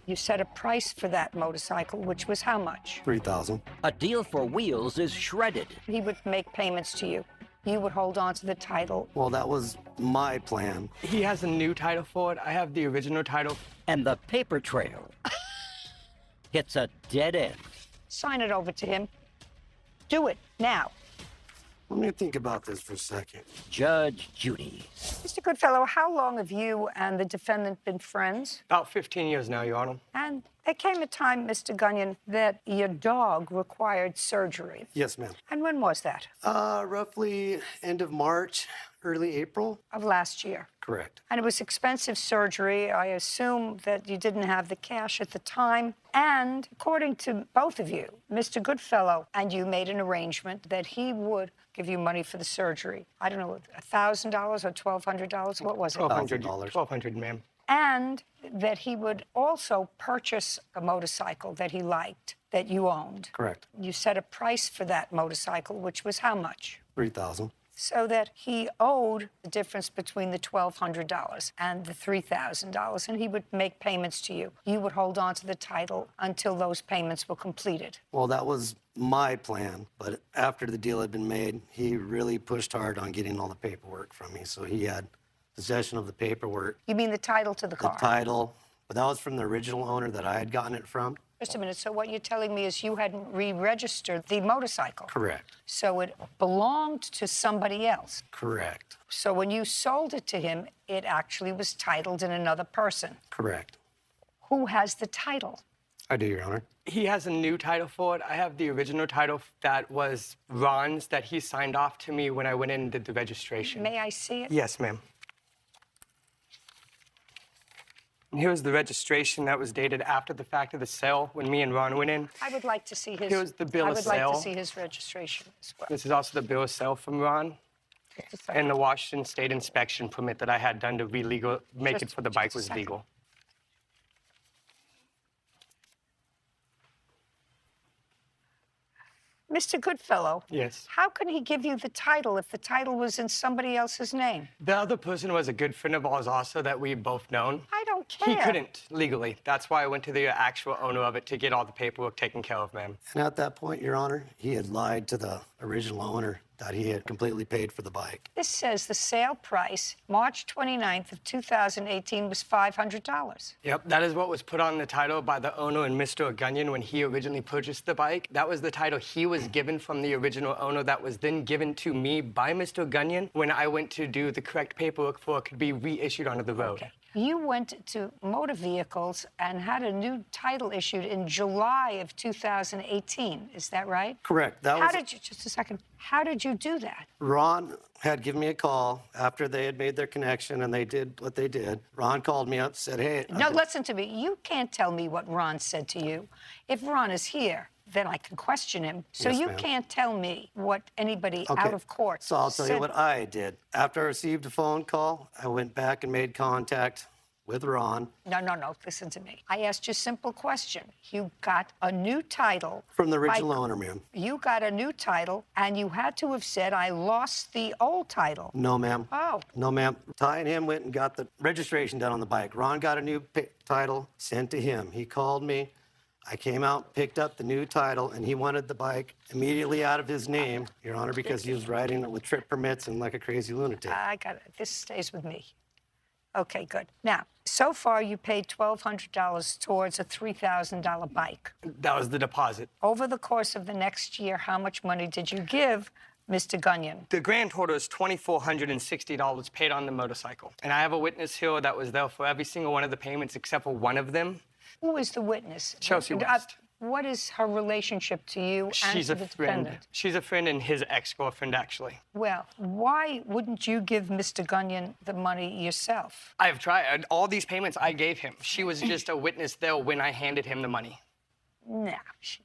You set a price for that motorcycle, which was how much? $3,000. A deal for wheels is shredded. He would make payments to you. You would hold on to the title. Well, that was my plan. He has a new title for it. I have the original title. And the paper trail hits a dead end. Sign it over to him. Do it now. Let me think about this for a second. Judge Judy. Mr. Goodfellow, how long have you and the defendant been friends? About 15 years now, Your Honor. And there came a time, Mr. Gunyon, that your dog required surgery. Yes, ma'am. And when was that? Roughly end of March, early April. Of last year. Correct. And it was expensive surgery. I assume that you didn't have the cash at the time. And according to both of you, Mr. Goodfellow and you made an arrangement that he would give you money for the surgery. I don't know, $1,000 or $1,200? What was it? $1,200. $1,200. $1,200, ma'am. And that he would also purchase a motorcycle that he liked, that you owned. Correct. You set a price for that motorcycle, which was how much? $3,000. So that he owed the difference between the $1,200 and the $3,000, and he would make payments to you. You would hold on to the title until those payments were completed. Well, that was my plan, but after the deal had been made, he really pushed hard on getting all the paperwork from me, so he had possession of the paperwork. You mean the title to the car? The title, but that was from the original owner that I had gotten it from. Just a minute. So what you're telling me is you hadn't re-registered the motorcycle. Correct. So it belonged to somebody else. Correct. So when you sold it to him, it actually was titled in another person. Correct. Who has the title? I do, Your Honor. He has a new title for it. I have the original title that was Ron's that he signed off to me when I went in and did the registration. May I see it? Yes, ma'am. And here's the registration that was dated after the fact of the sale when me and Ron went in. I would like to see his. Here's the bill of I would like sale. to see his registration as well. This is also the bill of sale from Ron Just a second. and the Washington State inspection permit that I had done to make it Just- for the bike just a was second. legal. Mr. Goodfellow. Yes. How can he give you the title if the title was in somebody else's name? The other person was a good friend of ours also that we both known. I don't care. He couldn't legally. That's why I went to the actual owner of it to get all the paperwork taken care of, ma'am. And at that point, Your Honor, he had lied to the original owner that he had completely paid for the bike. This says the sale price, March 29th of 2018, was $500. Yep, that is what was put on the title by the owner and Mr. Gunyon when he originally purchased the bike. That was the title he was given from the original owner that was then given to me by Mr. Gunyon when I went to do the correct paperwork for it could be reissued onto the road. Okay. You went to motor vehicles and had a new title issued in July of 2018. Is that right? Correct. That How was did you, just a second, how did you do that? Ron had given me a call after they had made their connection and they did what they did. Ron called me up, said, hey. No, listen to me. You can't tell me what Ron said to you. If Ron is here, then I can question him. So Yes, you ma'am. can't tell me what anybody Okay. out of court So I'll tell you said. what I did. After I received a phone call, I went back and made contact with Ron. No, listen to me. I asked you a simple question. You got a new title. From the by- original owner, ma'am. You got a new title, and you had to have said, I lost the old title. No, ma'am. Oh. No, ma'am. Ty and him went and got the registration done on the bike. Ron got a new title sent to him. He called me. I came out, picked up the new title, and he wanted the bike immediately out of his name, Your Honor, because he was riding it with trip permits and like a crazy lunatic. I got it. This stays with me. Okay, good. Now, so far you paid $1,200 towards a $3,000 bike. That was the deposit. Over the course of the next year, how much money did you give Mr. Gunyon? The grand total is $2,460 paid on the motorcycle. And I have a witness here that was there for every single one of the payments except for one of them. Who is the witness? Chelsea West. What is her relationship to you and She's to a the friend. defendant? She's a friend and his ex-girlfriend, actually. Well, why wouldn't you give Mr. Gunyon the money yourself? I've tried. All these payments I gave him. She was just a witness there when I handed him the money. No, she